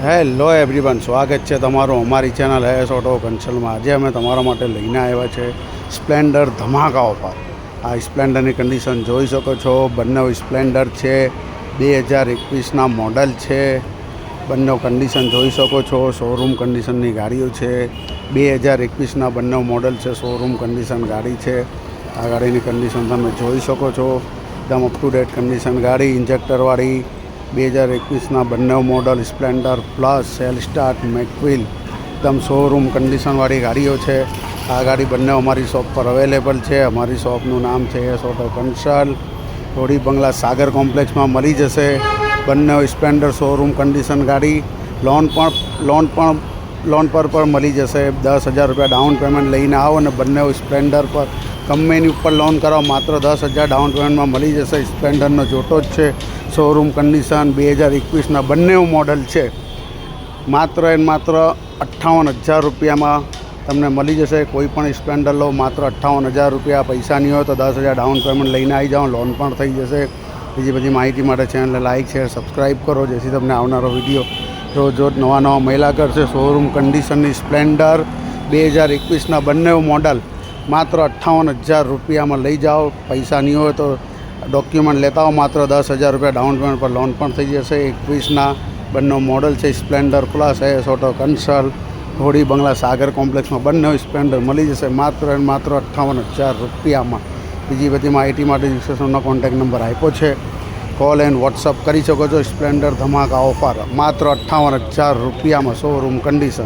Hello everyone, સ્વાગત છે તમારું અમારી ચેનલ એસ ઓટો કન્સલ્ટમાં। આજે અમે તમારા માટે લઈને આવ્યા છે સ્પ્લેન્ડર ધમાકા ઓફર। આ સ્પ્લેન્ડરની કન્ડિશન જોઈ શકો છો। બંને સ્પ્લેન્ડર છે, 2021ના મોડલ છે। બંને કન્ડિશન જોઈ શકો છો, શોરૂમ કન્ડિશનની ગાડીઓ છે। 2021ના બંને મોડલ છે, શોરૂમ કન્ડિશન ગાડી છે। આ ગાડીની કન્ડિશન તમે જોઈ શકો છો, એકદમ અપ ટુ ડેટ કન્ડિશન ગાડી, ઇન્જેક્ટરવાળી 2021ના બંને model splendor plus, self start, mag wheel, એકદમ શોરૂમ કન્ડિશનવાળી ગાડીઓ છે। આ ગાડી બંને અમારી શોપ પર અવેલેબલ છે। અમારી શોપનું નામ છે એસ ઓટો કન્સલ્ટ, હોડી બંગલા સાગર કોમ્પ્લેક્સમાં મળી જશે। બંને સ્પ્લેન્ડર શોરૂમ કન્ડિશન ગાડી, લોન પર મળી જશે। 10,000 રૂપિયા ડાઉન પેમેન્ટ લઈને આવો અને બંને સ્પ્લેન્ડર પર કંપનીની ઉપર લોન કરાવો, માત્ર 10,000 ડાઉન પેમેન્ટમાં મળી જશે। સ્પ્લેન્ડરનો જોટો જ છે, શોરૂમ કન્ડિશન 2021ના બંને મોડલ છે। માત્ર 58,000 રૂપિયામાં તમને મળી જશે। કોઈ પણ સ્પ્લેન્ડર લો, માત્ર 58,000 રૂપિયા। પૈસા નહીં હોય તો 10,000 ડાઉન પેમેન્ટ લઈને આવી જાઓ, લોન પણ થઈ જશે। બીજી બધી માહિતી માટે ચેનલને લાઇક, શેર, સબસ્ક્રાઈબ કરો, જેથી તમને આવનારો વિડીયો રોજ નવા મહિલા કરશે। શોરૂમ કન્ડિશનની સ્પ્લેન્ડર 2021ના બંને મોડલ માત્ર 58,000 રૂપિયામાં લઈ જાઓ। પૈસા નહીં હોય તો ડોક્યુમેન્ટ લેતા હો, માત્ર 10,000 રૂપિયા ડાઉન પેમેન્ટ પર લોન પણ થઈ જશે। 21ના બંને મોડલ છે, Splendor plus, S auto consult, હોડી બંગલા સાગર કોમ્પ્લેક્સમાં બંને સ્પ્લેન્ડર મળી જશે માત્ર 58,000 રૂપિયામાં। બીજી બધી માહિતી માટે ડિસ્ક્રિપ્શનનો કોન્ટેક્ટ નંબર આપ્યો છે, કોલ એન્ડ વોટ્સઅપ કરી શકો છો। સ્પ્લેન્ડર ધમાકા ઓફર માત્ર 58,000 રૂપિયામાં, શોરૂમ કન્ડિશન।